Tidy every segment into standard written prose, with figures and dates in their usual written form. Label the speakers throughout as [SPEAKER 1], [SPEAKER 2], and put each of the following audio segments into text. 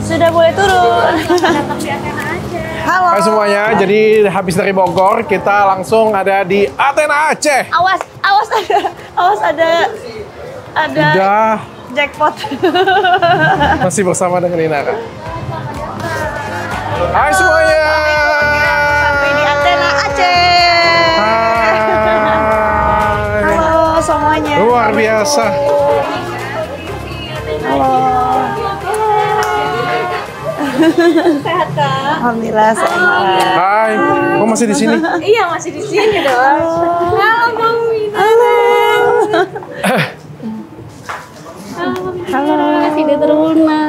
[SPEAKER 1] Sudah boleh turun. Halo.
[SPEAKER 2] Hai semuanya, jadi habis dari Bogor, kita langsung ada di Athena Aceh.
[SPEAKER 1] Awas ada
[SPEAKER 2] Udah.
[SPEAKER 1] jackpot.
[SPEAKER 2] Masih bersama dengan Inara. Hai semuanya.
[SPEAKER 1] Sampai di Athena Aceh.
[SPEAKER 2] Hai.
[SPEAKER 1] Halo semuanya.
[SPEAKER 2] Luar biasa.
[SPEAKER 1] Halo. Sehat Kak? Alhamdulillah sehat.
[SPEAKER 2] Hai, kok masih di sini?
[SPEAKER 3] Iya, masih di sini dong. Halo, Bang Minara.
[SPEAKER 1] Halo.
[SPEAKER 3] Masih di teruna.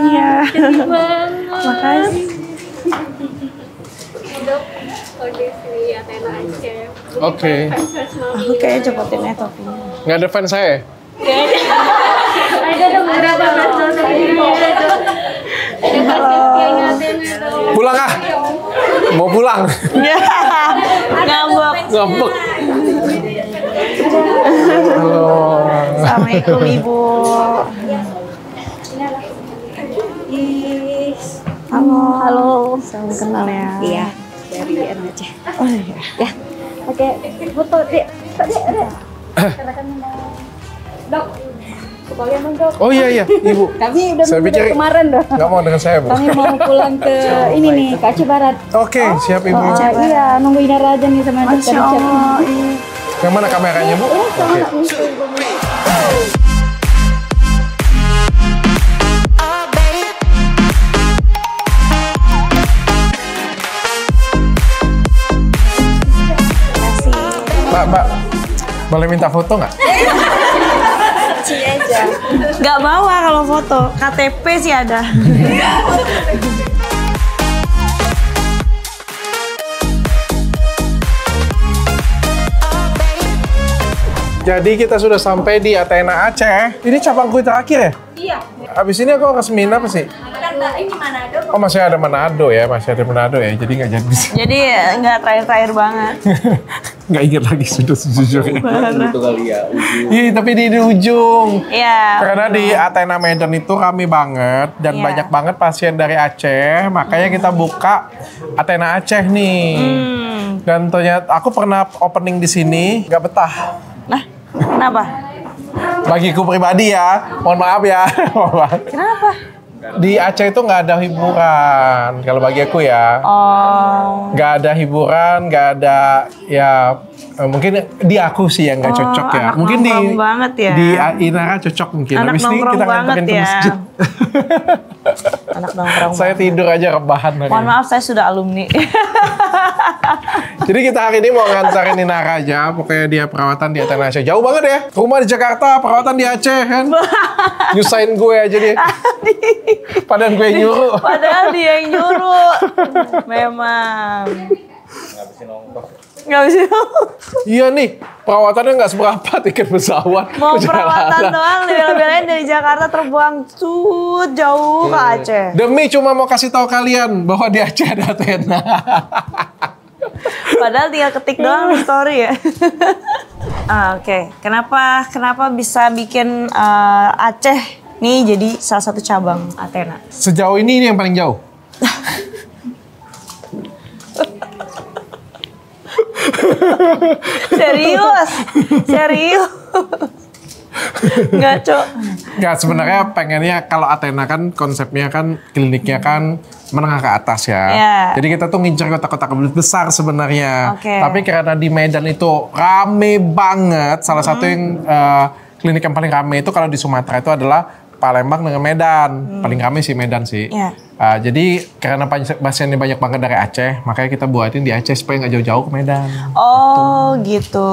[SPEAKER 1] Iya.
[SPEAKER 3] Sedih banget.
[SPEAKER 1] Makasih.
[SPEAKER 3] Dok, kondisi Athena Aceh.
[SPEAKER 2] Oke.
[SPEAKER 1] Oke, copotin ya topinya.
[SPEAKER 2] Nggak ada fans saya? Pulang ah? Mau pulang?
[SPEAKER 1] Ngambek.
[SPEAKER 2] Ngambek. Halo.
[SPEAKER 1] Assalamualaikum Ibu. Halo. Halo. Salam kenal ya.
[SPEAKER 3] Iya, dari Aceh.
[SPEAKER 1] Oh iya.
[SPEAKER 3] Ya, oke, foto dek. Dok, kalian dong dok.
[SPEAKER 2] Oh iya, Ibu.
[SPEAKER 3] Kami udah
[SPEAKER 2] Saya
[SPEAKER 3] nunggu
[SPEAKER 2] pikir
[SPEAKER 3] dari kemarin dong.
[SPEAKER 2] nggak mau dengan saya, Bu.
[SPEAKER 3] Kami mau pulang ke ini nih, ke Aceh Barat.
[SPEAKER 2] Oke, siap Ibu.
[SPEAKER 3] Iya, nunggu Inara aja nih sama
[SPEAKER 1] Masya
[SPEAKER 3] dokter Richard.
[SPEAKER 1] Allah. Iya.
[SPEAKER 2] Yang mana kameranya, Bu? Oke. Mbak, boleh minta foto nggak?
[SPEAKER 1] Nggak bawa kalau foto. KTP sih ada.
[SPEAKER 2] Jadi kita sudah sampai di Athena Aceh. Ini cabang kue terakhir ya?
[SPEAKER 3] Iya.
[SPEAKER 2] Habis ini aku resmiin apa sih?
[SPEAKER 3] Ini Manado.
[SPEAKER 2] Oh masih ada Manado ya, Jadi nggak jadi.
[SPEAKER 1] Jadi nggak terakhir-terakhir banget.
[SPEAKER 2] Nggak ingat lagi sudah sejujurnya.
[SPEAKER 4] Itu kali ya, ujung.
[SPEAKER 2] Iya, tapi di ujung.
[SPEAKER 1] Iya.
[SPEAKER 2] Karena di Athena Medan itu rame banget dan
[SPEAKER 1] Iya.
[SPEAKER 2] banyak banget pasien dari Aceh, makanya kita buka Athena Aceh nih. Dan ternyata aku pernah opening di sini, nggak betah.
[SPEAKER 1] Nah, kenapa?
[SPEAKER 2] Bagiku pribadi ya, mohon maaf ya.
[SPEAKER 1] Kenapa?
[SPEAKER 2] Di Aceh itu nggak ada hiburan, kalau bagi aku ya.
[SPEAKER 1] Oh.
[SPEAKER 2] Nggak ada hiburan, nggak ada ya mungkin di aku sih yang nggak cocok ya.
[SPEAKER 1] anak
[SPEAKER 2] Mungkin di
[SPEAKER 1] nongkrong banget ya.
[SPEAKER 2] di Inara cocok mungkin.
[SPEAKER 1] Anak
[SPEAKER 2] Habis ini
[SPEAKER 1] nongkrong
[SPEAKER 2] kita
[SPEAKER 1] banget
[SPEAKER 2] nganterin ke
[SPEAKER 1] ya.
[SPEAKER 2] masjid.
[SPEAKER 1] Anak nongkrong.
[SPEAKER 2] Saya tidur aja rebahan hari
[SPEAKER 1] Mohon
[SPEAKER 2] ini.
[SPEAKER 1] maaf, saya sudah alumni.
[SPEAKER 2] Jadi kita hari ini mau ngantarin Inara aja. Pokoknya dia perawatan di Athena Aceh. Jauh banget ya. Rumah di Jakarta, perawatan di Aceh kan. Nyusahin gue aja dia. Padahal gue yang nyuruh.
[SPEAKER 1] Padahal dia yang nyuruh. Memang. Nggak bisa.
[SPEAKER 2] Iya nih, perawatannya nggak seberapa tiket pesawat.
[SPEAKER 1] Mau
[SPEAKER 2] perjalanan.
[SPEAKER 1] perawatan doang, dibela-belain dari Jakarta terbuang jauh ke Aceh.
[SPEAKER 2] Demi cuma mau kasih tahu kalian bahwa di Aceh ada Athena.
[SPEAKER 1] Padahal tinggal ketik doang di story ya. Oke. Kenapa bisa bikin Aceh nih jadi salah satu cabang Athena?
[SPEAKER 2] Sejauh ini yang paling jauh.
[SPEAKER 1] Serius. Nggak, Cok.
[SPEAKER 2] Nggak, sebenarnya pengennya kalau Athena kan konsepnya kan kliniknya kan menengah ke atas ya.
[SPEAKER 1] Iya.
[SPEAKER 2] Jadi kita tuh ngincer kota-kota besar sebenarnya.
[SPEAKER 1] Oke.
[SPEAKER 2] Tapi karena di Medan itu rame banget, salah satu yang klinik yang paling rame itu kalau di Sumatera itu adalah Palembang dengan Medan. Paling rame sih Medan sih.
[SPEAKER 1] Iya.
[SPEAKER 2] Jadi karena pasiennya banyak banget dari Aceh, makanya kita buatin di Aceh supaya nggak jauh-jauh ke Medan.
[SPEAKER 1] Oh, gitu.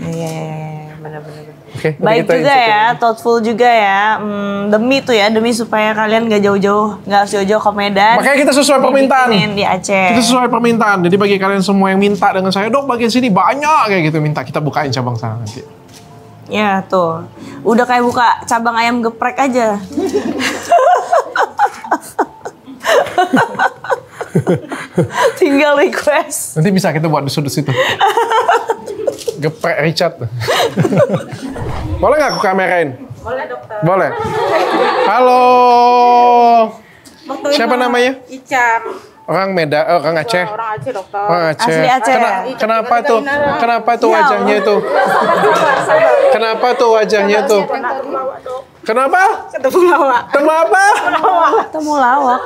[SPEAKER 1] Iya. Benar-benar.
[SPEAKER 2] Oke,
[SPEAKER 1] Baik
[SPEAKER 2] kita
[SPEAKER 1] juga
[SPEAKER 2] insert
[SPEAKER 1] ya, thoughtful juga ya. Demi supaya kalian nggak jauh-jauh, nggak harus jauh-jauh ke Medan.
[SPEAKER 2] Makanya kita sesuai permintaan.
[SPEAKER 1] Dibikinin di Aceh.
[SPEAKER 2] Itu sesuai permintaan. Jadi bagi kalian semua yang minta dengan saya, dok bagian sini banyak kayak gitu, minta kita bukain cabang sana nanti.
[SPEAKER 1] Ya tuh, udah kayak buka cabang ayam geprek aja. Tinggal request.
[SPEAKER 2] Nanti bisa kita buat di sudut situ. Geprek Richard. Boleh nggak aku kamerain?
[SPEAKER 3] Boleh dokter.
[SPEAKER 2] Boleh. Halo. Siapa namanya?
[SPEAKER 3] Icam.
[SPEAKER 2] Orang Medan, orang Aceh.
[SPEAKER 3] Orang Aceh dokter.
[SPEAKER 2] Orang Aceh.
[SPEAKER 1] Asli Aceh.
[SPEAKER 2] Kenapa tuh? Kenapa tuh
[SPEAKER 1] Ya
[SPEAKER 2] wajahnya itu? Kenapa tuh wajahnya tuh? Kenapa?
[SPEAKER 3] Ketemu lawak.
[SPEAKER 2] Temu apa?
[SPEAKER 1] Temu lawak.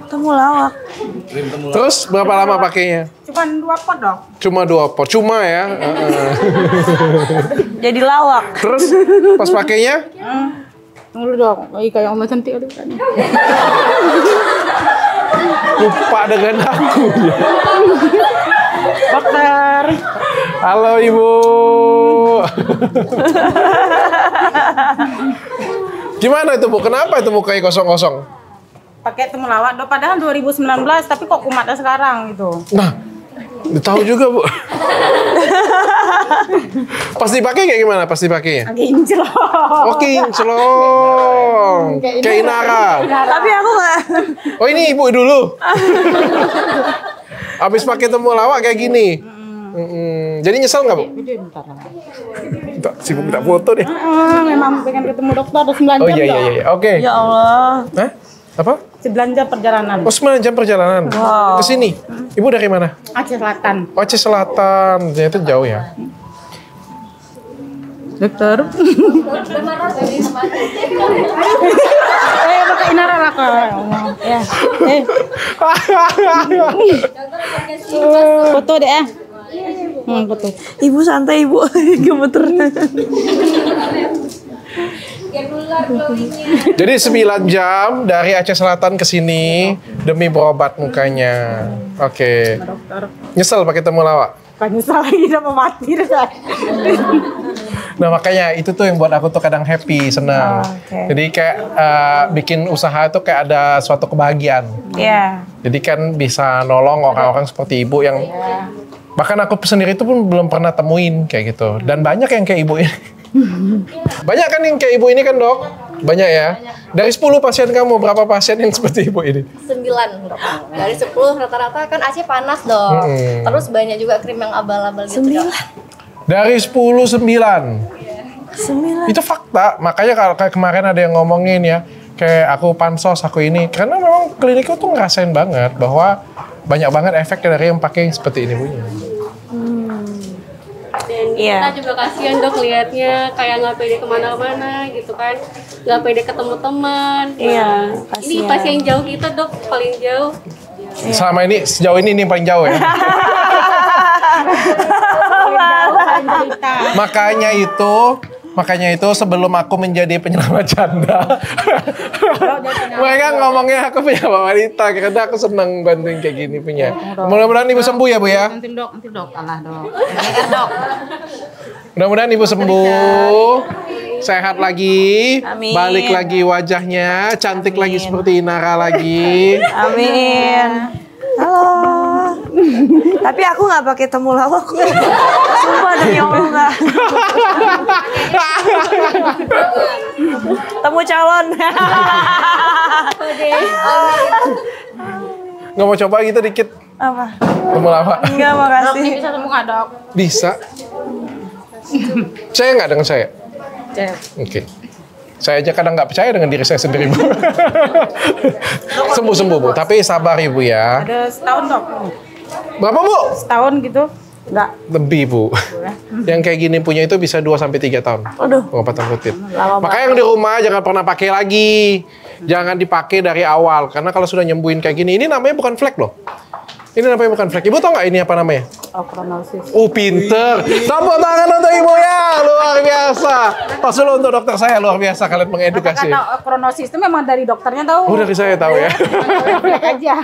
[SPEAKER 1] Temu lawak.
[SPEAKER 2] Terus berapa lama pakainya?
[SPEAKER 3] Cuma 2 pot dok.
[SPEAKER 2] Cuma 2 pot. Cuma ya.
[SPEAKER 1] Jadi lawak.
[SPEAKER 2] Terus pas pakainya?
[SPEAKER 3] Tunggu dong. Kayak Oma cantik aduh kan.
[SPEAKER 2] Lupa dengan aku.
[SPEAKER 3] Dokter.
[SPEAKER 2] Halo Ibu. Gimana itu Bu? Kenapa itu mukanya kosong-kosong?
[SPEAKER 3] Pakai temulawak dok. Padahal 2019 tapi kok kumatnya sekarang gitu.
[SPEAKER 2] Nah, tahu juga Bu. Pas dipakai kayak gimana? Pas dipakainya?
[SPEAKER 3] Kinclong.
[SPEAKER 2] Oh kinclong. Kayak Inara.
[SPEAKER 1] Tapi aku nggak.
[SPEAKER 2] Oh ini Ibu dulu. Habis pakai temulawak kayak gini. Jadi nyesel nggak Bu? Sibuk minta foto deh.
[SPEAKER 3] Memang pengen ketemu dokter ada 9 jam.
[SPEAKER 2] Oh iya. Oke.
[SPEAKER 1] Ya Allah.
[SPEAKER 2] Hah? Apa?
[SPEAKER 3] 9 jam perjalanan.
[SPEAKER 2] Oh 9 jam perjalanan.
[SPEAKER 1] Wow.
[SPEAKER 2] Ke sini. Ibu dari mana?
[SPEAKER 3] Aceh Selatan.
[SPEAKER 2] Oh, Aceh Selatan. Ternyata jauh ya.
[SPEAKER 3] Dokter. Pakai Inara lah kak. Ya. Foto deh ya. Foto.
[SPEAKER 1] Ibu santai ibu. Gemeter.
[SPEAKER 2] Jadi 9 jam dari Aceh Selatan ke sini demi berobat mukanya. Oke. Nyesel pakai temulawak?
[SPEAKER 3] Bukan nyesal lagi udah mau mati deh.
[SPEAKER 2] Nah makanya itu tuh yang buat aku tuh kadang happy, senang.
[SPEAKER 1] Oke.
[SPEAKER 2] Jadi kayak bikin usaha tuh kayak ada suatu kebahagiaan.
[SPEAKER 1] Iya.
[SPEAKER 2] Jadi kan bisa nolong orang-orang seperti ibu yang bahkan aku sendiri itu pun belum pernah temuin kayak gitu. Dan banyak yang kayak ibu ini. Banyak kan yang kayak ibu ini kan dok? Banyak ya? Dari 10 pasien kamu, berapa pasien yang seperti ibu ini?
[SPEAKER 5] 9 dok. Dari 10 rata-rata kan Aceh panas dok. Terus banyak juga krim yang abal-abal gitu dok.
[SPEAKER 2] Dari 10, 9.
[SPEAKER 1] 9.
[SPEAKER 2] Itu fakta. Makanya kalau kayak kemarin ada yang ngomongin ya, kayak aku pansos, aku ini. Karena memang klinikku tuh ngerasain banget bahwa banyak banget efek dari yang pakai seperti ini punya.
[SPEAKER 1] Iya.
[SPEAKER 6] Kita juga kasihan dok liatnya kayak nggak pede kemana-mana gitu kan, nggak pede ketemu teman.
[SPEAKER 1] Iya,
[SPEAKER 6] Ini
[SPEAKER 1] kasihan.
[SPEAKER 6] pasien jauh kita dok, paling jauh.
[SPEAKER 2] Selama ini, sejauh ini yang paling jauh ya. Makanya itu sebelum aku menjadi penyelamat janda, mereka ngomongnya aku punya wanita karena aku senang bantuin kayak gini punya. Mudah-mudahan ibu sembuh ya Bu ya.
[SPEAKER 3] Nanti dok, alah dok.
[SPEAKER 2] Mudah-mudahan ibu sembuh, sehat lagi,
[SPEAKER 1] Amin.
[SPEAKER 2] balik lagi wajahnya, cantik lagi seperti Inara lagi.
[SPEAKER 1] Amin. Halo. Tapi aku nggak pakai temulawak. Sumpah demi Allah nggak. Temu calon.
[SPEAKER 2] Nggak mau coba gitu dikit?
[SPEAKER 1] Apa?
[SPEAKER 2] Temulawak.
[SPEAKER 1] Enggak, makasih.
[SPEAKER 3] Bisa temu nggak dok?
[SPEAKER 2] Bisa. Percaya nggak dengan saya?
[SPEAKER 3] Cek.
[SPEAKER 2] Oke. Saya aja kadang nggak percaya dengan diri saya sendiri, Bu. Sembuh-sembuh, Bu. Tapi sabar, Ibu ya.
[SPEAKER 3] Ada setahun dok.
[SPEAKER 2] Berapa, Bu?
[SPEAKER 3] Setahun gitu. Enggak.
[SPEAKER 2] Lebih, Bu. Yang kayak gini punya itu bisa 2-3 tahun.
[SPEAKER 1] Aduh.
[SPEAKER 2] Pengobatan rutin.
[SPEAKER 1] Lama
[SPEAKER 2] Makanya yang di rumah jangan pernah pakai lagi. Jangan dipakai dari awal. Karena kalau sudah nyembuhin kayak gini, ini namanya bukan flek loh. Ini namanya bukan flek. Ibu tau nggak ini apa namanya?
[SPEAKER 3] Okronosis.
[SPEAKER 2] Oh, pinter. Tepuk tangan untuk Ibu ya. Luar biasa. Pas dulu untuk dokter saya, luar biasa kalian mengedukasi.
[SPEAKER 3] Kata okronosis itu memang dari dokternya tahu.
[SPEAKER 2] Oh, dari saya tahu ya.
[SPEAKER 3] Flek aja.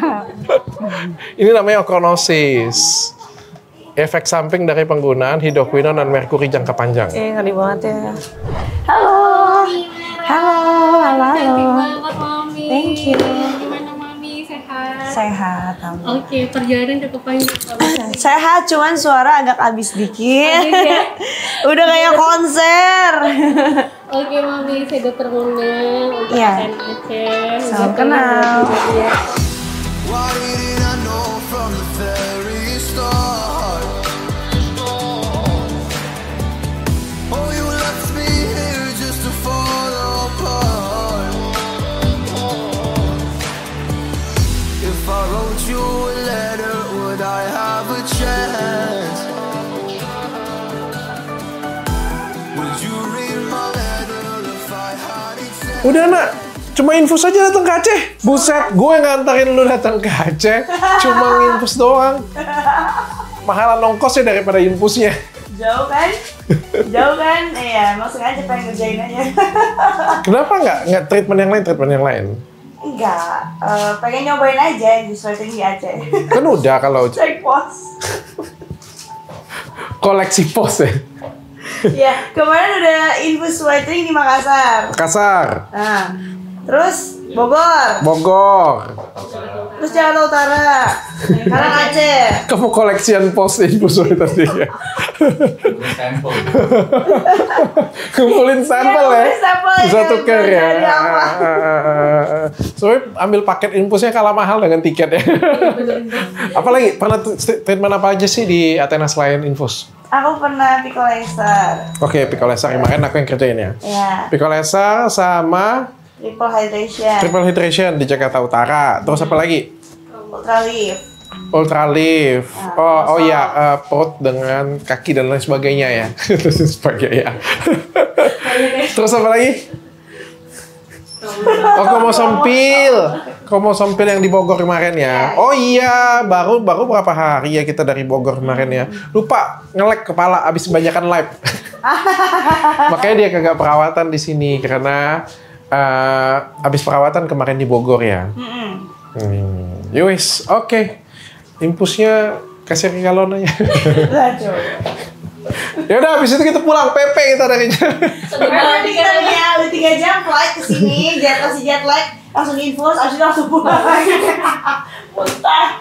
[SPEAKER 2] Ini namanya okronosis. Efek samping dari penggunaan hidroquinon dan merkuri jangka panjang.
[SPEAKER 1] Ngeri banget ya. Halo. Halo, halo.
[SPEAKER 6] Banget mami.
[SPEAKER 1] Thank you.
[SPEAKER 6] Gimana mami, sehat?
[SPEAKER 1] Sehat kamu.
[SPEAKER 6] Oke, perjalanan cukup panjang.
[SPEAKER 1] Sehat, cuman suara agak habis dikit. Udah kayak konser.
[SPEAKER 6] Oke mami, saya dokter Mona untuk
[SPEAKER 1] Iya.
[SPEAKER 6] pasien Aceh.
[SPEAKER 1] Salam kenal.
[SPEAKER 7] Why didn't I know from the very start? Oh, you left me here just to fall apart.
[SPEAKER 2] Udah nak, cuma infus aja datang ke Aceh. Buset, gue nganterin lu datang ke Aceh, cuma infus doang. Mahalan ongkosnya daripada infusnya.
[SPEAKER 1] Jauh kan? Jauh kan? Iya, emang sengaja pengen ngerjain aja.
[SPEAKER 2] Kenapa nggak treatment yang lain?
[SPEAKER 1] Enggak, pengen nyobain aja infus whitening di Aceh.
[SPEAKER 2] Kan udah kalau
[SPEAKER 1] Cek pos.
[SPEAKER 2] koleksi pos ya.
[SPEAKER 1] Iya, kemarin udah infus whitening di Makassar.
[SPEAKER 2] Makassar,
[SPEAKER 1] Nah, terus Bogor. Terus Jakarta Utara. Sekarang Aceh.
[SPEAKER 2] Kamu koleksian pos infus tadi ya?
[SPEAKER 4] Sampel.
[SPEAKER 2] Kumpulin sampel ya?
[SPEAKER 1] Kumpulin sampel
[SPEAKER 2] Bisa
[SPEAKER 1] ya,
[SPEAKER 2] tuker ya?
[SPEAKER 1] dari apa.
[SPEAKER 2] Soalnya ambil paket infusnya kalah mahal dengan tiket ya. Apalagi, pernah treatment apa aja sih di Athena selain infus?
[SPEAKER 1] Aku pernah pico laser.
[SPEAKER 2] Oke, pico laser kemarin aku yang kerjain ya.
[SPEAKER 1] Ya,
[SPEAKER 2] Pico laser sama
[SPEAKER 1] triple hydration.
[SPEAKER 2] triple hydration di Jakarta Utara. Terus apa lagi?
[SPEAKER 1] Ultralift.
[SPEAKER 2] Ultralift. Oh ya, perut dengan kaki dan lain sebagainya ya. Terus sebagainya. Terus apa lagi? Oh, Komo Sompil yang di Bogor kemarin ya. Oh iya, baru berapa hari ya kita dari Bogor kemarin ya. Lupa ngelek kepala abis banyakan live. Makanya dia kagak perawatan di sini karena abis perawatan kemarin di Bogor ya. Yowis, oke. Infusnya kasih ke galon aja. Ya udah, habis itu kita pulang, PP kita dari
[SPEAKER 1] Berarti kita udah 3 jam flight ke sini, kasih jet lag, langsung infus, abis itu langsung pulang lagi. Muntah.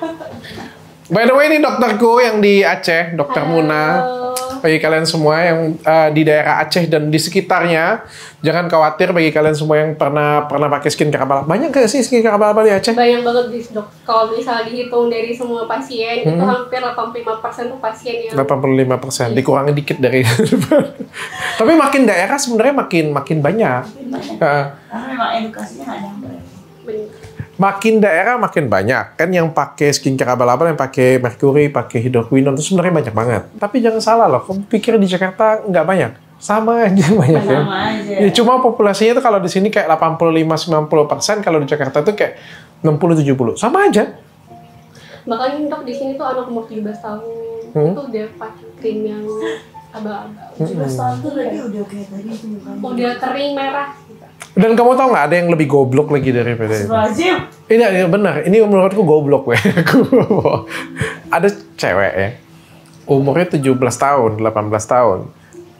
[SPEAKER 2] By the way, ini dokterku yang di Aceh, Dokter Muna. Bagi kalian semua yang di daerah Aceh dan di sekitarnya, jangan khawatir bagi kalian semua yang pernah pakai skincare abal. Banyak gak sih skincare abal di Aceh?
[SPEAKER 6] Banyak banget dok. Kalau misalnya dihitung dari semua pasien, itu hampir 85% tuh pasien yang
[SPEAKER 2] 85%, dikurangi dikit dari. Tapi makin daerah sebenarnya makin banyak.
[SPEAKER 1] Karena memang edukasinya nggak nyampe.
[SPEAKER 2] Makin daerah makin banyak kan yang pakai skincare abal-abal, yang pakai merkuri, pakai hidroquinone itu sebenarnya banyak banget. Tapi jangan salah loh, kamu pikir di Jakarta nggak banyak? Sama aja banyak ya.
[SPEAKER 1] Sama aja.
[SPEAKER 2] Ya, cuma populasinya itu kalau di sini kayak 85-90%, kalau di Jakarta tuh kayak 60-70, sama aja.
[SPEAKER 6] Bahkan dok di sini tuh anak umur 17 tahun itu udah pakai krim yang abal-abal.
[SPEAKER 1] 17 tahun tuh lagi udah kayak tadi itu mukanya.
[SPEAKER 6] Udah kering merah.
[SPEAKER 2] Dan kamu tau nggak ada yang lebih goblok lagi daripada itu?
[SPEAKER 1] Wajib.
[SPEAKER 2] Ini benar, ini menurutku goblok weh. Ada cewek ya, umurnya 17 tahun, 18 tahun.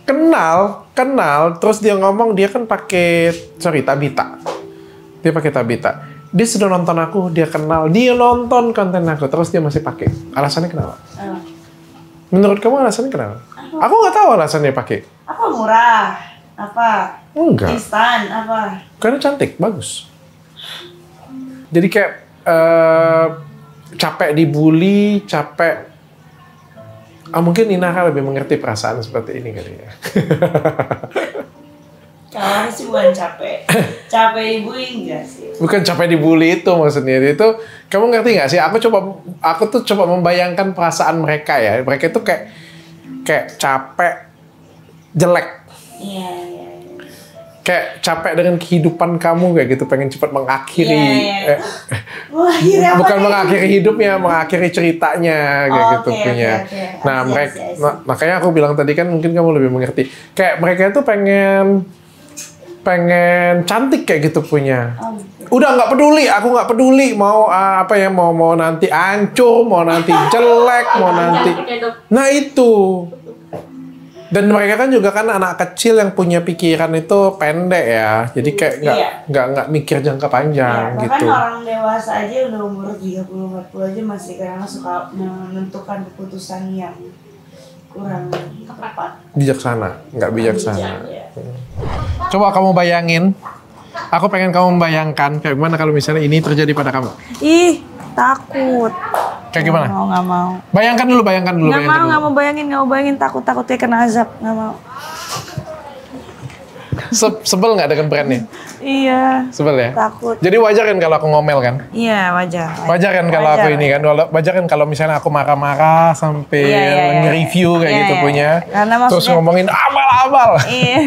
[SPEAKER 2] Kenal, terus dia ngomong dia kan pakai, Tabita. Dia pakai Tabita. Dia sudah nonton aku, dia kenal, dia nonton konten aku, terus dia masih pakai. Alasannya kenapa? Menurut kamu alasannya kenapa? Aku nggak tahu alasannya pakai.
[SPEAKER 1] Apa murah? Apa?
[SPEAKER 2] Enggak.
[SPEAKER 1] Instan? Apa?
[SPEAKER 2] Karena cantik, bagus. Jadi kayak capek dibully, capek. Mungkin Inara lebih mengerti perasaan seperti ini kali ya.
[SPEAKER 1] Kalau aku sih bukan capek. Capek dibully enggak sih?
[SPEAKER 2] Bukan capek dibully itu maksudnya. Itu kamu ngerti nggak sih? Aku tuh coba membayangkan perasaan mereka ya. Mereka itu kayak capek, jelek.
[SPEAKER 1] Iya.
[SPEAKER 2] Kayak capek dengan kehidupan kamu kayak gitu, pengen cepat mengakhiri.
[SPEAKER 1] Iya. Wah, akhirnya apa
[SPEAKER 2] Bukan
[SPEAKER 1] nih?
[SPEAKER 2] mengakhiri hidupnya, mengakhiri ceritanya kayak gitu
[SPEAKER 1] oke,
[SPEAKER 2] punya.
[SPEAKER 1] oke.
[SPEAKER 2] Nah,
[SPEAKER 1] I see,
[SPEAKER 2] mereka
[SPEAKER 1] I see.
[SPEAKER 2] makanya aku bilang tadi kan mungkin kamu lebih mengerti. Kayak mereka itu pengen cantik kayak gitu punya. Udah nggak peduli, aku nggak peduli mau mau nanti hancur, mau nanti jelek, mau nanti. Nah itu. Dan mereka kan juga kan anak kecil yang punya pikiran itu pendek ya. Jadi kayak nggak mikir jangka panjang
[SPEAKER 1] Bahkan
[SPEAKER 2] gitu.
[SPEAKER 1] orang dewasa aja udah umur 30-40 aja masih kadang suka menentukan keputusan yang kurang tepat.
[SPEAKER 2] Bijaksana, nggak bijaksana.
[SPEAKER 1] Ya.
[SPEAKER 2] Coba kamu bayangin, aku pengen kamu membayangkan kayak gimana kalau misalnya ini terjadi pada kamu.
[SPEAKER 1] Ih, takut.
[SPEAKER 2] Kayak gimana?
[SPEAKER 1] Nggak mau.
[SPEAKER 2] Bayangkan dulu.
[SPEAKER 1] Nggak mau bayangin. Takutnya kena azab. Nggak mau.
[SPEAKER 2] Sebel nggak dengan brandnya?
[SPEAKER 1] Iya.
[SPEAKER 2] Sebel ya?
[SPEAKER 1] Takut.
[SPEAKER 2] Jadi wajar kan kalau aku ngomel kan?
[SPEAKER 1] Iya, wajar.
[SPEAKER 2] Wajar kan kalau aku ini kan? Wajar kan kalau misalnya aku marah-marah sampai
[SPEAKER 1] Iya.
[SPEAKER 2] nge-review kayak
[SPEAKER 1] Iya,
[SPEAKER 2] gitu
[SPEAKER 1] iya.
[SPEAKER 2] punya.
[SPEAKER 1] Karena
[SPEAKER 2] Terus
[SPEAKER 1] maksudnya-
[SPEAKER 2] ngomongin abal-abal.
[SPEAKER 1] Iya.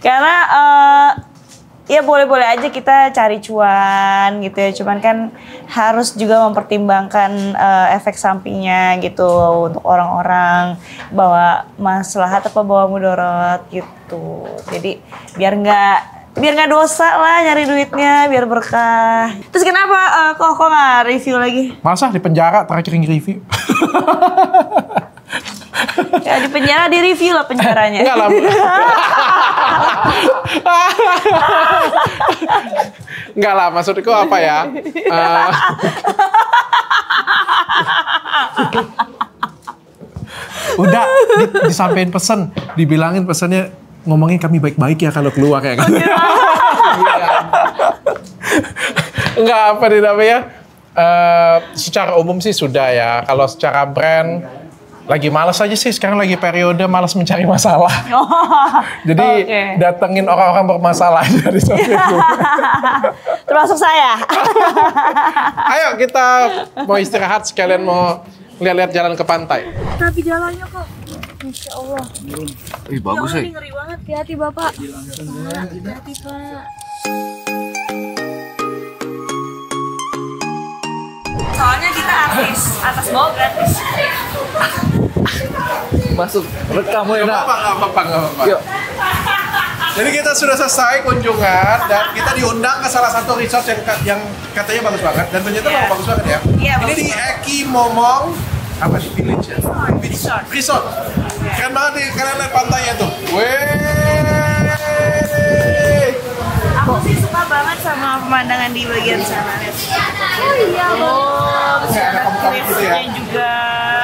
[SPEAKER 1] Karena ya boleh-boleh aja kita cari cuan gitu ya. Cuman kan harus juga mempertimbangkan efek sampingnya gitu untuk orang-orang, bawa maslahat apa bawa mudarat gitu. Jadi biar nggak dosa lah nyari duitnya, biar berkah. Terus kenapa kok nggak review lagi?
[SPEAKER 2] Masa di penjara terakhir review?
[SPEAKER 1] Ya di penjara di review lah penjaranya.
[SPEAKER 2] Enggak lah. Enggak lah, maksudku apa ya? Udah disampaikan pesan, dibilangin pesannya, ngomongin kami baik-baik ya kalau keluar ya kan. Enggak apa nih namanya? Secara umum sih sudah ya. Kalau secara brand lagi malas aja sih, sekarang lagi periode malas mencari masalah. Jadi datengin orang-orang bermasalah dari sosmed.
[SPEAKER 1] Termasuk saya.
[SPEAKER 2] Ayo kita mau istirahat sekalian mau lihat-lihat jalan ke pantai.
[SPEAKER 1] Tapi jalannya kok, Masya Allah.
[SPEAKER 4] Ih, bagus
[SPEAKER 1] ya. Ngeri banget, hati-hati Bapak. Hati-hati Pak. Soalnya kita artis, atas bawah gratis.
[SPEAKER 4] Masuk, rekam
[SPEAKER 2] Nggak apa-apa.
[SPEAKER 4] Yuk.
[SPEAKER 2] Jadi kita sudah selesai kunjungan dan kita diundang ke salah satu resort yang katanya bagus banget dan ternyata memang bagus banget ya.
[SPEAKER 1] Iya,
[SPEAKER 2] Ini di Eki Momong apa di Village ya? Resort. Keren banget nih, kalian lihat pantainya tuh. Weh.
[SPEAKER 1] Aku sih suka banget sama pemandangan di bagian sana. Oh iya,
[SPEAKER 2] Kayak ada kamu-kamu gitu ya.
[SPEAKER 1] Kuisnya juga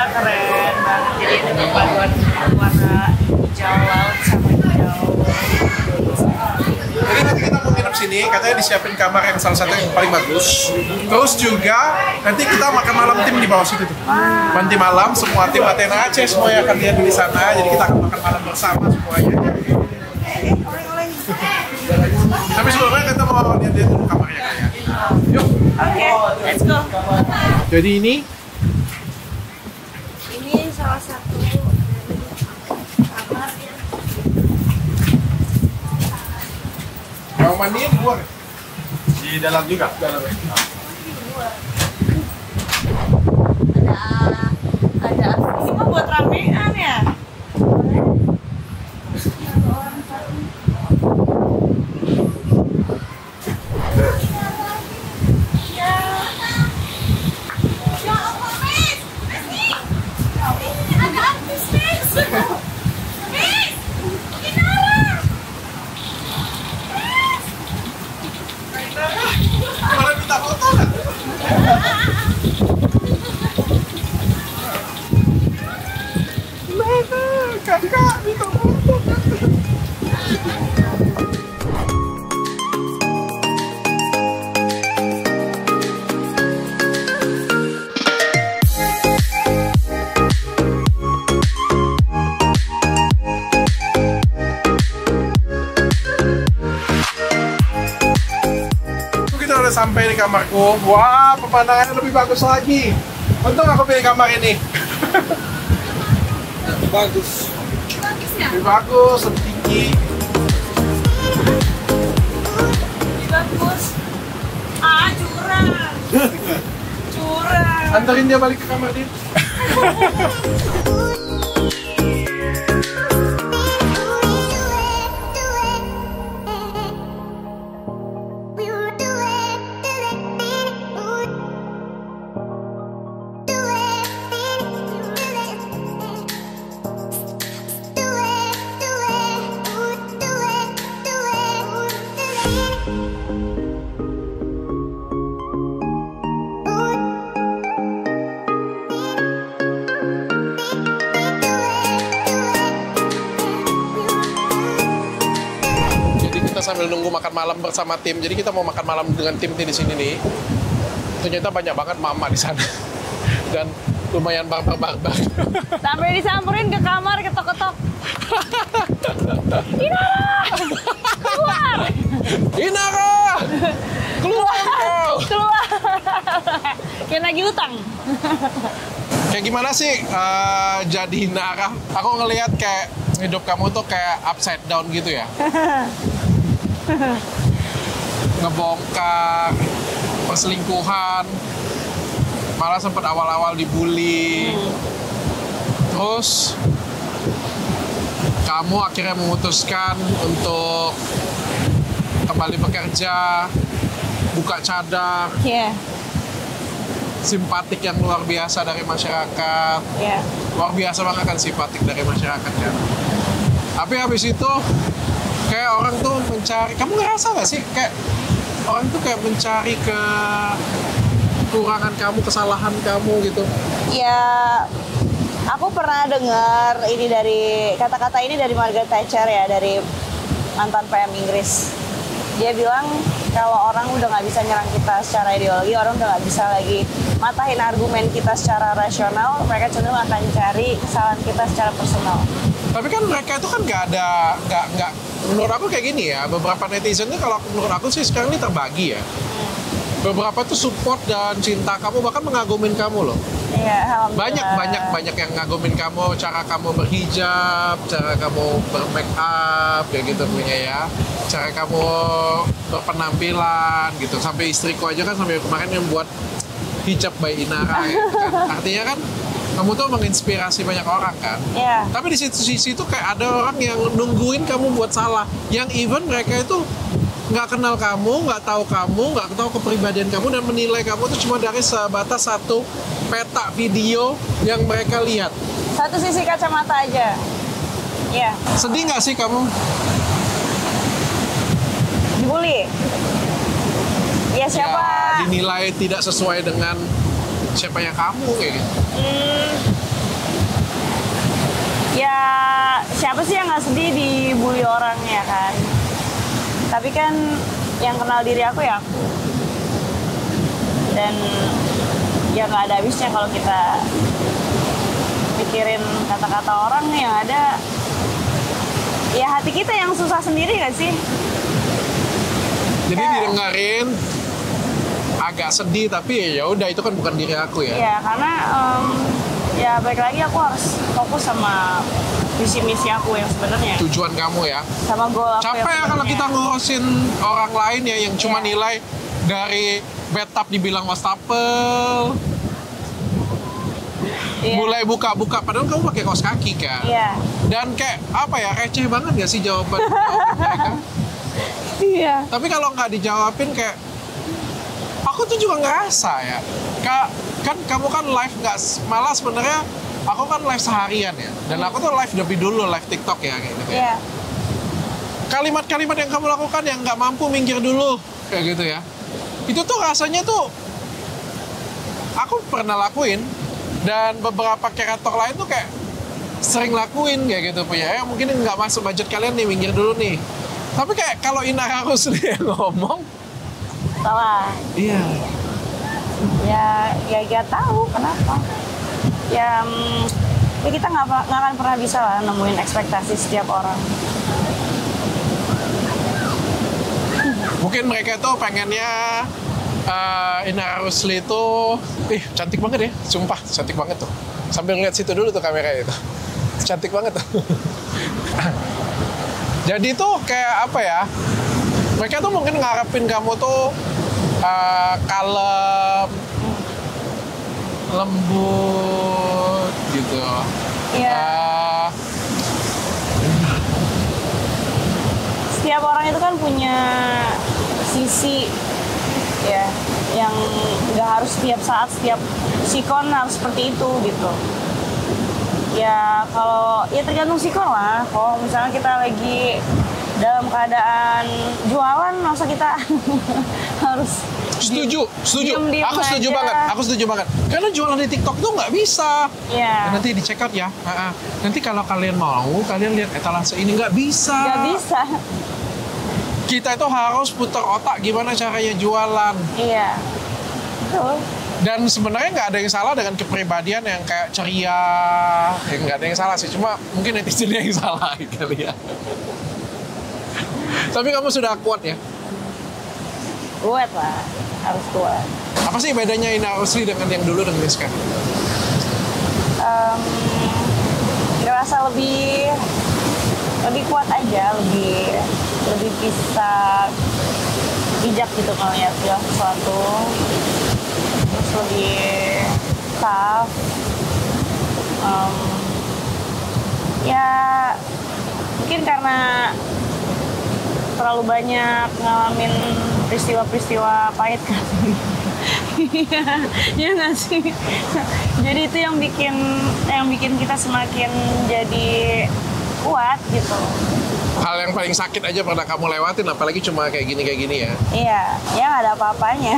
[SPEAKER 1] keren banget. Jadi ada perpaduan warna hijau laut sama hijau.
[SPEAKER 2] Jadi nanti kita mau nginep sini, katanya disiapin kamar yang salah satu yang paling bagus. Terus juga nanti kita makan malam tim di bawah situ tuh. Nanti malam semua tim Athena Aceh semuanya akan lihat di sana. Jadi kita akan makan malam bersama semuanya. Tapi sebelumnya kita mau lihat dulu kamarnya kan ya. Yuk.
[SPEAKER 1] Oke, let's go.
[SPEAKER 2] Jadi ini
[SPEAKER 1] Salah satu kamar ya.
[SPEAKER 2] mau mandiin di luar. Di dalam juga. Dalam.
[SPEAKER 1] Ada ini mah buat ramean ya.
[SPEAKER 2] Kemarin minta foto nggak? Kakak minta foto. Kita udah sampai di kamarku. Wah, pemandangannya lebih bagus lagi. Untung aku pilih kamar ini. Bagus. Lebih bagus, lebih tinggi.
[SPEAKER 1] Lebih bagus. Curang. Curang.
[SPEAKER 2] Antarin dia balik ke kamar dia. Sambil nunggu makan malam bersama tim. Jadi kita mau makan malam dengan tim di sini nih. Ternyata banyak banget mama di sana. Dan lumayan barbar-barbar.
[SPEAKER 1] Sampai disamperin ke kamar, ketok-ketok. Inara! Keluar!
[SPEAKER 2] Inara! Keluar kau!
[SPEAKER 1] Keluar! Kayak lagi utang.
[SPEAKER 2] Kayak gimana sih jadi Inara? Aku ngelihat kayak hidup kamu tuh kayak upside down gitu ya. ngebongkar perselingkuhan, malah sempat awal-awal dibully. Terus kamu akhirnya memutuskan untuk kembali bekerja, buka cadar, simpatik yang luar biasa dari masyarakat. Luar biasa banget kan simpatik dari masyarakat kan. Tapi habis itu kayak orang tuh mencari, kamu ngerasa gak sih kayak orang tuh kayak mencari kekurangan kamu, kesalahan kamu gitu?
[SPEAKER 1] Ya, aku pernah dengar ini dari kata-kata ini dari Margaret Thatcher ya, dari mantan PM Inggris. Dia bilang kalau orang udah nggak bisa nyerang kita secara ideologi, orang udah nggak bisa lagi matahin argumen kita secara rasional, mereka cenderung akan cari kesalahan kita secara personal.
[SPEAKER 2] Tapi kan mereka itu kan nggak menurut aku kayak gini ya, beberapa netizen itu kalau menurut aku sih sekarang ini terbagi ya. Beberapa tuh support dan cinta kamu, bahkan mengagumin kamu loh.
[SPEAKER 1] Iya,
[SPEAKER 2] Banyak yang ngagumin kamu, cara kamu berhijab, cara kamu bermake up, kayak gitu punya ya. Cara kamu berpenampilan gitu. Sampai istriku aja kan sampai kemarin yang buat hijab by Inara gitu kan. Artinya kan kamu tuh menginspirasi banyak orang kan.
[SPEAKER 1] Iya.
[SPEAKER 2] Tapi di situ kayak ada orang yang nungguin kamu buat salah. Yang even mereka itu nggak kenal kamu, nggak tahu kepribadian kamu, dan menilai kamu itu cuma dari sebatas satu peta video yang mereka lihat.
[SPEAKER 1] Satu sisi kacamata aja. Iya.
[SPEAKER 2] Sedih nggak sih kamu?
[SPEAKER 1] Dibully. Ya siapa?
[SPEAKER 2] Ya, dinilai tidak sesuai dengan siapanya kamu kayak gitu.
[SPEAKER 1] Ya siapa sih yang nggak sedih dibully orang ya kan? Tapi kan yang kenal diri aku ya aku. Dan ya nggak ada habisnya kalau kita mikirin kata-kata orang yang ada. Ya hati kita yang susah sendiri gak sih?
[SPEAKER 2] Jadi didengarin agak sedih, tapi ya udah itu kan bukan diri aku ya.
[SPEAKER 1] Ya karena ya balik lagi aku harus fokus sama visi misi aku yang sebenarnya.
[SPEAKER 2] Tujuan kamu ya.
[SPEAKER 1] Sama goal aku.
[SPEAKER 2] Capek ya kalau kita ngurusin orang lain ya yang cuma nilai dari bathtub dibilang wastafel. Mulai buka-buka padahal kamu pakai kaos kaki kan.
[SPEAKER 1] Iya.
[SPEAKER 2] Dan kayak apa ya, receh banget gak sih jawaban mereka?
[SPEAKER 1] Iya.
[SPEAKER 2] Tapi kalau nggak dijawabin kayak aku tuh juga ngerasa ya. Kan kamu kan live nggak, malah sebenarnya aku kan live seharian ya. Dan aku tuh live lebih dulu, live TikTok ya kayak gitu.
[SPEAKER 1] Iya.
[SPEAKER 2] Kalimat-kalimat yang kamu lakukan yang nggak mampu minggir dulu kayak gitu ya. Itu tuh rasanya tuh aku pernah lakuin, dan beberapa kreator lain tuh kayak sering lakuin kayak gitu punya. Ya mungkin nggak masuk budget kalian nih, minggir dulu nih. Tapi kayak kalau Inara Rusli yang ngomong
[SPEAKER 1] Salah.
[SPEAKER 2] iya.
[SPEAKER 1] Ya gak tahu kenapa. Ya kita nggak akan pernah bisa lah nemuin ekspektasi setiap orang.
[SPEAKER 2] Mungkin mereka tuh pengennya Inara Rusli itu cantik banget ya, sumpah cantik banget tuh. Sambil ngeliat situ dulu tuh kamera itu. Cantik banget tuh. Jadi tuh kayak apa ya, mereka tuh mungkin ngarepin kamu tuh kalem, lembut gitu.
[SPEAKER 1] Iya. Setiap orang itu kan punya sisi ya yang nggak harus setiap saat, setiap sikon harus seperti itu gitu. Ya kalau ya tergantung sikon lah. Kalau misalnya kita lagi dalam keadaan jualan, masa kita harus
[SPEAKER 2] Setuju.
[SPEAKER 1] diem
[SPEAKER 2] Aku setuju banget. Karena jualan di TikTok tuh nggak bisa.
[SPEAKER 1] Iya.
[SPEAKER 2] Nanti di check out ya. Nanti kalau kalian mau, kalian lihat etalase ini, nggak bisa.
[SPEAKER 1] Nggak bisa.
[SPEAKER 2] Kita itu harus putar otak gimana caranya jualan.
[SPEAKER 1] Iya. Betul.
[SPEAKER 2] Dan sebenarnya nggak ada yang salah dengan kepribadian yang kayak ceria. Ya nggak ada yang salah sih. Cuma mungkin netizennya yang salah kali ya. Tapi kamu sudah kuat ya?
[SPEAKER 1] Kuat lah. Harus kuat.
[SPEAKER 2] Apa sih bedanya Inara Rusli dengan yang dulu dengan yang sekarang?
[SPEAKER 1] Ngerasa lebih kuat aja, lebih bisa bijak gitu kalau lihat segala sesuatu, terus lebih tough. Ya mungkin karena terlalu banyak ngalamin peristiwa-peristiwa pahit kan. Iya nggak sih? Jadi itu yang bikin kita semakin jadi kuat gitu.
[SPEAKER 2] Hal yang paling sakit aja pernah kamu lewatin, apalagi cuma kayak gini ya.
[SPEAKER 1] Iya, ya nggak ada apa-apanya.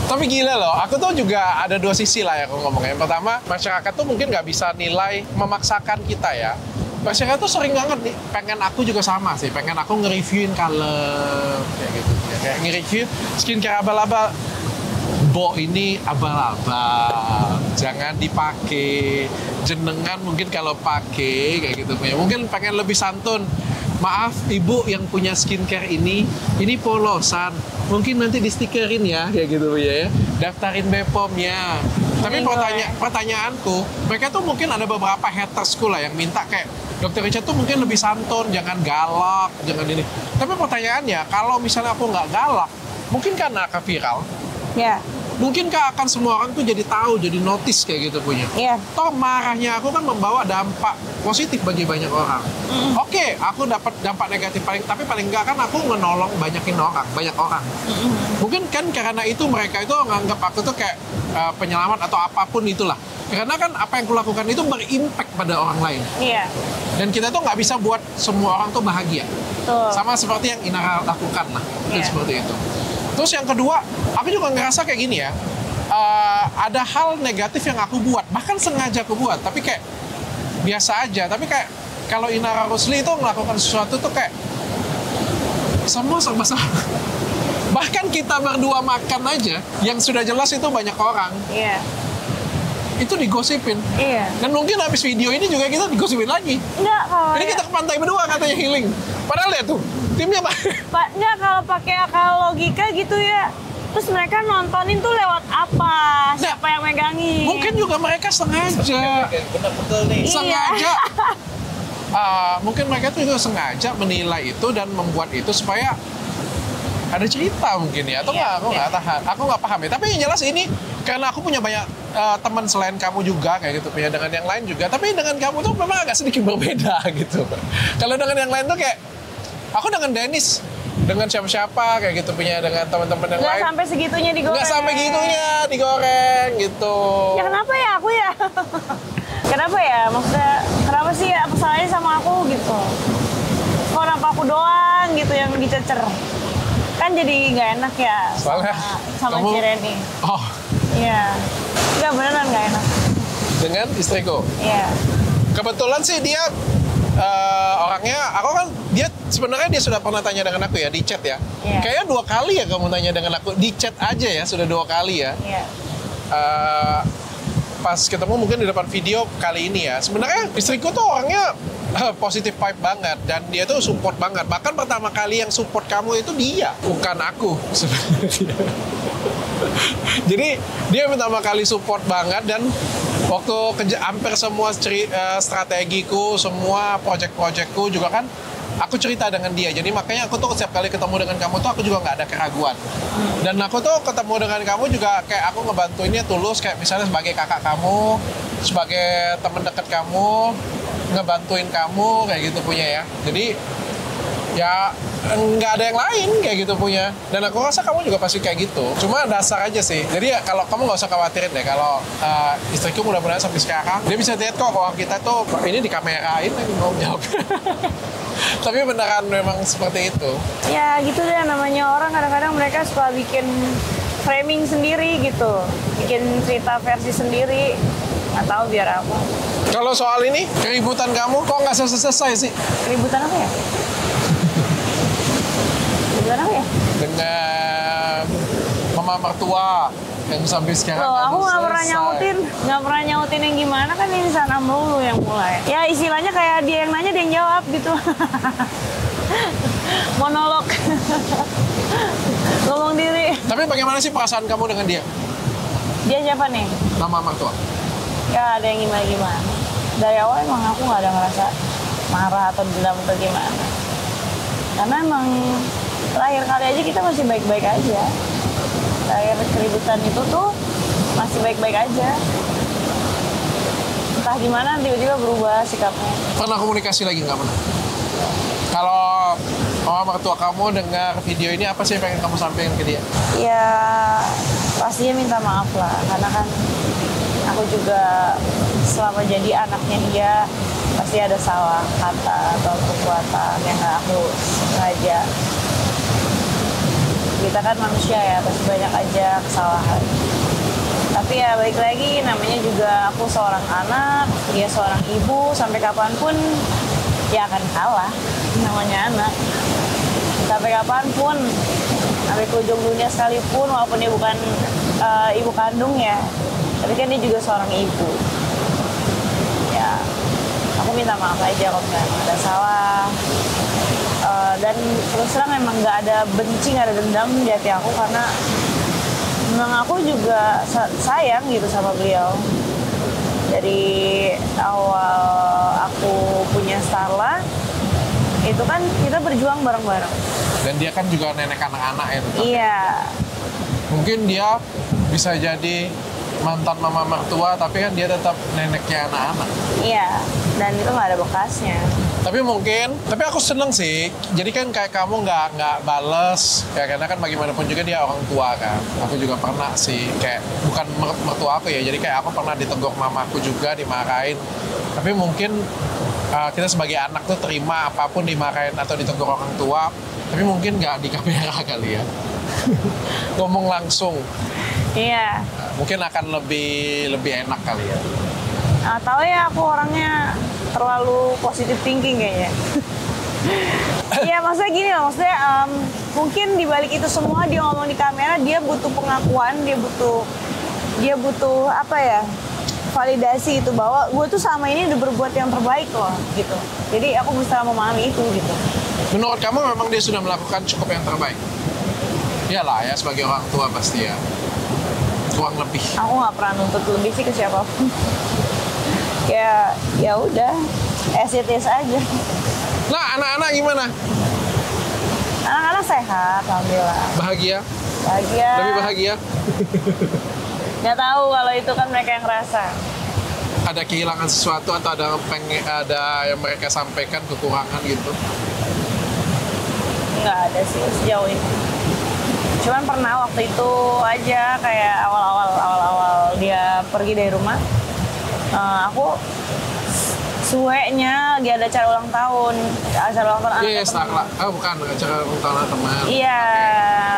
[SPEAKER 2] Tapi gila loh, aku tuh juga ada dua sisi lah yang aku ngomongnya. Yang pertama, masyarakat tuh mungkin nggak bisa nilai memaksakan kita ya. Masyarakat tuh sering banget nih, pengen aku juga sama sih, pengen aku nge-reviewin kalem, kayak gitu. Kayak nge-review skincare abal-abal. Bo ini abal-abal, jangan dipakai. Jenengan mungkin kalau pakai kayak gitu punya. Mungkin pengen lebih santun. Maaf ibu yang punya skincare ini polosan. Mungkin nanti di stikerin ya kayak gitu ya. Daftarin BPOM-nya. Tapi pertanyaanku, mereka tuh mungkin ada beberapa hatersku lah yang minta kayak Dr. Richard tuh mungkin lebih santun, jangan galak, jangan ini. Tapi pertanyaannya, kalau misalnya aku nggak galak, mungkin karena akan viral.
[SPEAKER 1] Ya.
[SPEAKER 2] Mungkinkah akan semua orang tuh jadi tahu, jadi notice kayak gitu punya.
[SPEAKER 1] Iya.
[SPEAKER 2] Toh marahnya aku kan membawa dampak positif bagi banyak orang. Oke, aku dapat dampak negatif tapi paling enggak kan aku menolong banyak orang. Mungkin kan karena itu mereka itu nganggap aku tuh kayak penyelamat atau apapun itulah. Karena kan apa yang kulakukan itu berimpact pada orang lain.
[SPEAKER 1] Iya.
[SPEAKER 2] Dan kita tuh nggak bisa buat semua orang tuh bahagia.
[SPEAKER 1] Betul.
[SPEAKER 2] Sama seperti yang Inara lakukan lah.
[SPEAKER 1] Iya.
[SPEAKER 2] Seperti itu. Terus yang kedua, aku juga ngerasa kayak gini ya. Ada hal negatif yang aku buat, bahkan sengaja aku buat, tapi kayak biasa aja. Tapi kayak kalau Inara Rusli itu melakukan sesuatu tuh kayak semua serba salah. Bahkan kita berdua makan aja, yang sudah jelas itu banyak orang.
[SPEAKER 1] Iya.
[SPEAKER 2] Itu digosipin.
[SPEAKER 1] Iya.
[SPEAKER 2] Dan mungkin habis video ini juga kita digosipin lagi.
[SPEAKER 1] Enggak kalau
[SPEAKER 2] Ini kita ke pantai berdua katanya healing. Padahal lihat tuh, timnya
[SPEAKER 1] enggak kalau pakai akal logika gitu ya. Terus mereka nontonin tuh lewat apa? Siapa yang megangin?
[SPEAKER 2] Mungkin juga mereka sengaja.
[SPEAKER 4] Betul nih.
[SPEAKER 2] Sengaja. Mungkin mereka tuh juga sengaja menilai itu dan membuat itu supaya ada cerita mungkin ya. Atau aku nggak tahan. Aku nggak paham ya. Tapi yang jelas ini karena aku punya banyak teman selain kamu juga kayak gitu, punya dengan yang lain juga. Tapi dengan kamu tuh memang agak sedikit berbeda gitu. Kalau dengan yang lain tuh kayak aku dengan Dennis, dengan siapa-siapa kayak gitu, punya dengan teman-teman yang lain.
[SPEAKER 1] Nggak sampai segitunya digoreng.
[SPEAKER 2] Nggak sampai gitunya digoreng gitu.
[SPEAKER 1] Ya kenapa ya aku ya? Kenapa ya? Maksudnya kenapa sih ya salahnya sama aku gitu? Kok kenapa aku doang gitu yang dicecer? Kan jadi nggak enak ya
[SPEAKER 2] Soalnya
[SPEAKER 1] sama
[SPEAKER 2] kamu,
[SPEAKER 1] Cireni.
[SPEAKER 2] Oh.
[SPEAKER 1] Iya. Nggak beneran nggak enak.
[SPEAKER 2] Dengan istriku.
[SPEAKER 1] Iya.
[SPEAKER 2] Kebetulan sih dia orangnya, aku kan sebenarnya dia sudah pernah tanya dengan aku ya di chat ya.
[SPEAKER 1] Yeah.
[SPEAKER 2] Kayaknya 2 kali ya kamu tanya dengan aku di chat aja ya, sudah 2 kali ya.
[SPEAKER 1] Iya.
[SPEAKER 2] Pas ketemu mungkin di depan video kali ini ya. Sebenarnya istriku tuh orangnya positive vibe banget dan dia tuh support banget. Bahkan pertama kali yang support kamu itu dia, bukan aku sebenarnya. Jadi dia pertama kali support banget dan waktu hampir semua strategiku, semua project-projectku juga kan aku cerita dengan dia. Jadi makanya aku tuh setiap kali ketemu dengan kamu tuh aku juga nggak ada keraguan. Dan aku tuh ketemu dengan kamu juga kayak aku ngebantuinnya tulus, kayak misalnya sebagai kakak kamu, sebagai teman dekat kamu, ngebantuin kamu kayak gitu punya ya. Jadi ya nggak ada yang lain kayak gitu punya. Dan aku rasa kamu juga pasti kayak gitu. Cuma dasar aja sih. Jadi ya kalau kamu nggak usah khawatirin deh. Kalau istriku mudah-mudahan sampai sekarang dia bisa lihat kok kalau kita tuh ini di kamerain lagi mau jawab. Tapi beneran memang seperti itu.
[SPEAKER 1] Ya gitu deh, namanya orang kadang-kadang mereka suka bikin framing sendiri gitu, bikin cerita versi sendiri. Nggak tahu biar apa.
[SPEAKER 2] Kalau soal ini keributan kamu kok nggak selesai sih?
[SPEAKER 1] Keributan apa ya? Keributan apa ya?
[SPEAKER 2] Dengan mama mertua yang sampai sekarang.
[SPEAKER 1] Loh, aku nggak pernah
[SPEAKER 2] selesai.
[SPEAKER 1] nyautin yang gimana, kan ini sana melulu yang mulai. Ya istilahnya kayak dia yang nanya dia yang jawab gitu. Monolog. Ngomong diri.
[SPEAKER 2] Tapi bagaimana sih perasaan kamu dengan dia?
[SPEAKER 1] Dia siapa nih?
[SPEAKER 2] Mama mertua.
[SPEAKER 1] Ya ada yang gimana. Dari awal emang aku nggak ada ngerasa marah atau dendam atau gimana. Karena emang terakhir kali aja kita masih baik-baik aja. Terakhir keributan itu tuh masih baik-baik aja. Entah gimana tiba-tiba berubah sikapnya.
[SPEAKER 2] Pernah komunikasi lagi nggak pernah? Kalau mertua kamu dengar video ini, apa sih yang pengen kamu sampaikan ke dia?
[SPEAKER 1] Ya pastinya minta maaf lah, karena kan aku juga selama jadi anaknya dia pasti ada salah kata atau perbuatan yang nggak aku sengaja. Kita kan manusia ya, pasti banyak aja kesalahan. Tapi ya balik lagi, namanya juga aku seorang anak, dia seorang ibu, sampai kapanpun dia akan kalah, namanya anak. Sampai kapanpun, sampai ke ujung dunia sekalipun, walaupun dia bukan ibu kandung ya, tapi kan dia juga seorang ibu. Ya, aku minta maaf aja kalau memang ada salah. Dan terus terang memang nggak ada benci, nggak ada dendam di hati aku, karena memang aku juga sayang gitu sama beliau. Dari awal aku punya Starla, itu kan kita berjuang bareng-bareng.
[SPEAKER 2] Dan dia kan juga nenek anak-anak ya.
[SPEAKER 1] Iya.
[SPEAKER 2] Mungkin dia bisa jadi mantan mama mertua, tapi kan dia tetap neneknya anak-anak.
[SPEAKER 1] Iya, dan itu nggak ada bekasnya.
[SPEAKER 2] Tapi aku seneng sih. Jadi kan kayak kamu nggak bales, ya karena kan bagaimanapun juga dia orang tua kan. Aku juga pernah sih, kayak bukan mertua aku ya. Jadi kayak aku pernah ditegur mamaku juga, dimarahin. Tapi mungkin kita sebagai anak tuh terima apapun dimarahin atau ditegur orang tua. Tapi mungkin nggak di kamera kali ya. Ngomong langsung.
[SPEAKER 1] Iya.
[SPEAKER 2] Mungkin akan lebih enak kali ya.
[SPEAKER 1] Tahu ya, aku orangnya terlalu positive thinking kayaknya. Iya, maksudnya gini loh, maksudnya mungkin dibalik itu semua dia ngomong di kamera, dia butuh pengakuan, dia butuh apa ya, validasi itu bahwa gue tuh sama ini udah berbuat yang terbaik loh gitu. Jadi aku bisa memahami itu gitu.
[SPEAKER 2] Menurut kamu memang dia sudah melakukan cukup yang terbaik? Iyalah ya, sebagai orang tua pasti ya. Kurang lebih. Aku
[SPEAKER 1] nggak pernah nuntut lebih sih ke siapapun. Ya udah, as it is aja.
[SPEAKER 2] Nah, anak-anak gimana?
[SPEAKER 1] Anak-anak sehat, alhamdulillah.
[SPEAKER 2] Bahagia?
[SPEAKER 1] Bahagia.
[SPEAKER 2] Lebih bahagia?
[SPEAKER 1] Nggak tahu, kalau itu kan mereka yang ngerasa.
[SPEAKER 2] Ada kehilangan sesuatu atau ada yang mereka sampaikan kekurangan gitu?
[SPEAKER 1] Nggak ada sih sejauh ini. Cuman pernah waktu itu aja, kayak awal-awal dia pergi dari rumah, aku suenya dia ada acara ulang tahun anak
[SPEAKER 2] teman. Bukan acara ulang tahun anak teman.
[SPEAKER 1] Iya,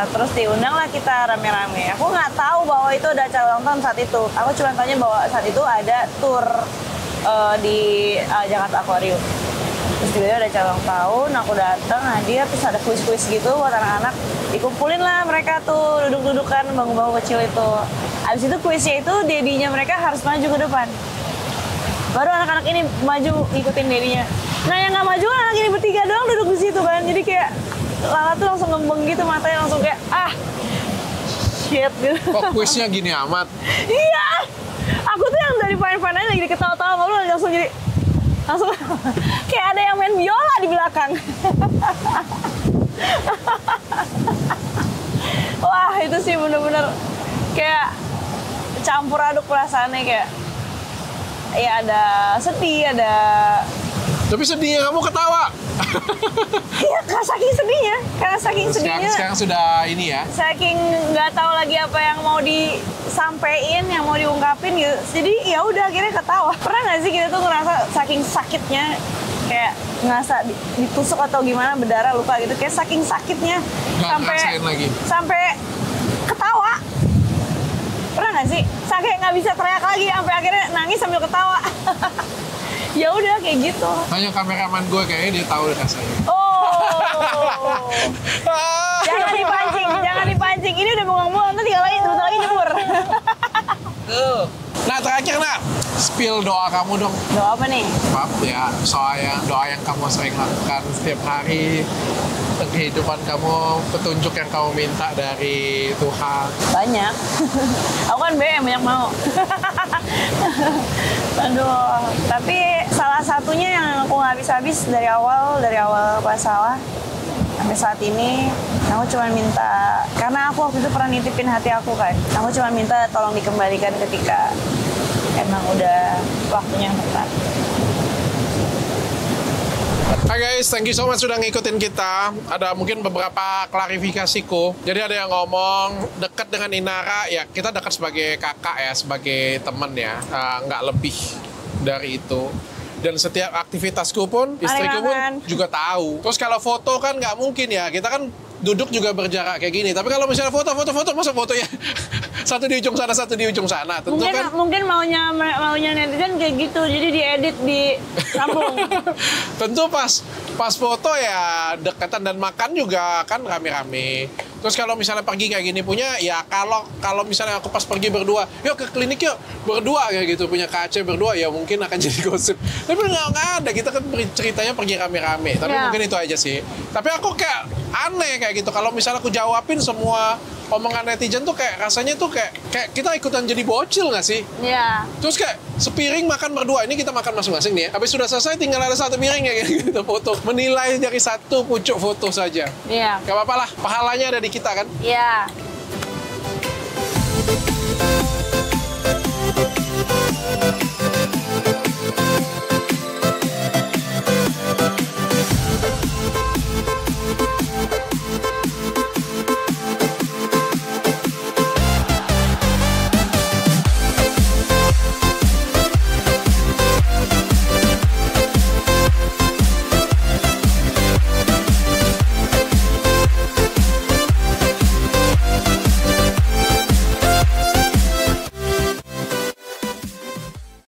[SPEAKER 1] terus diundang lah kita rame-rame. Aku nggak tahu bahwa itu ada acara ulang tahun saat itu. Aku cuma tanya bahwa saat itu ada tour di Jakarta Aquarium. Terus juga ada acara ulang tahun, aku datang hadir, terus ada kuis-kuis gitu buat anak-anak. Dikumpulin lah mereka tuh, duduk-dudukan bangku-bangku kecil itu. Abis itu kuisnya itu dedinya mereka harus maju ke depan. Baru anak-anak ini maju ikutin dedinya. Nah yang nggak maju anak ini bertiga doang duduk di situ kan. Jadi kayak Lala tuh langsung ngembeng gitu, matanya langsung kayak shit gitu.
[SPEAKER 2] Kok kuisnya gini amat?
[SPEAKER 1] Iya. Aku tuh yang dari fine-fine aja lagi ketawa-tawa sama lu langsung kayak ada yang main biola di belakang. Wah itu sih bener-bener kayak campur aduk perasaannya, kayak ya ada sedih, ada.
[SPEAKER 2] Tapi sedihnya kamu ketawa.
[SPEAKER 1] Iya, saking sedihnya, karena saking sedihnya.
[SPEAKER 2] Sekarang sudah ini ya.
[SPEAKER 1] Saking nggak tahu lagi apa yang mau disampaikan, yang mau diungkapin gitu. Jadi ya udah akhirnya ketawa. Pernah nggak sih kita tuh ngerasa saking sakitnya, kayak ngerasa ditusuk atau gimana, berdarah, luka gitu, kayak saking sakitnya sampai ketawa. Pernah nggak sih? Saking nggak bisa teriak lagi, sampai akhirnya nangis sambil ketawa. Ya udah kayak gitu.
[SPEAKER 2] Tanya kameraman gue, kayaknya dia tahu rasanya.
[SPEAKER 1] Oh. Jangan dipancing. Ini udah bungang-bungang, nanti sebentar lagi jemur.
[SPEAKER 2] Nah terakhir nak, spill doa kamu dong.
[SPEAKER 1] Doa apa nih?
[SPEAKER 2] Maaf ya, doa yang kamu sering lakukan setiap hari, kehidupan kamu, petunjuk yang kamu minta dari Tuhan.
[SPEAKER 1] Banyak. Aku kan BM banyak mau. Aduh, tapi salah satunya yang aku nggak habis-habis dari awal pas salah, Sampai saat ini aku cuma minta, karena aku waktu itu pernah nitipin hati aku kan, aku cuma minta tolong dikembalikan ketika emang udah waktunya yang tepat.
[SPEAKER 2] Hai guys, thank you so much sudah ngikutin kita. Ada mungkin beberapa klarifikasiku. Jadi ada yang ngomong dekat dengan Inara, ya kita dekat sebagai kakak ya, sebagai teman ya, nggak lebih dari itu. Dan setiap aktivitasku pun, istriku pun juga tahu. Terus kalau foto kan nggak mungkin ya, kita kan duduk juga berjarak kayak gini. Tapi kalau misalnya foto, masa fotonya satu di ujung sana, satu di ujung sana. Tentu
[SPEAKER 1] mungkin maunya netizen kayak gitu, jadi diedit di sambung.
[SPEAKER 2] Tentu pas foto ya dekatan dan makan juga kan rame-rame. Terus kalau misalnya pergi kayak gini punya, ya kalau misalnya aku pas pergi berdua, yuk ke klinik yuk berdua kayak gitu, punya KC berdua, ya mungkin akan jadi gosip. Tapi nggak ada, kita kan ceritanya pergi rame-rame. Tapi mungkin itu aja sih. Tapi aku kayak aneh kayak gitu. Kalau misalnya aku jawabin semua omongan netizen tuh kayak rasanya tuh kayak kita ikutan jadi bocil nggak sih?
[SPEAKER 1] Iya.
[SPEAKER 2] Terus kayak sepiring makan berdua, ini kita makan masing-masing nih ya. Habis sudah selesai tinggal ada satu piring ya gitu foto. Menilai dari satu pucuk foto saja.
[SPEAKER 1] Iya.
[SPEAKER 2] Gak apa-apa lah, pahalanya ada di kita kan?
[SPEAKER 1] Iya.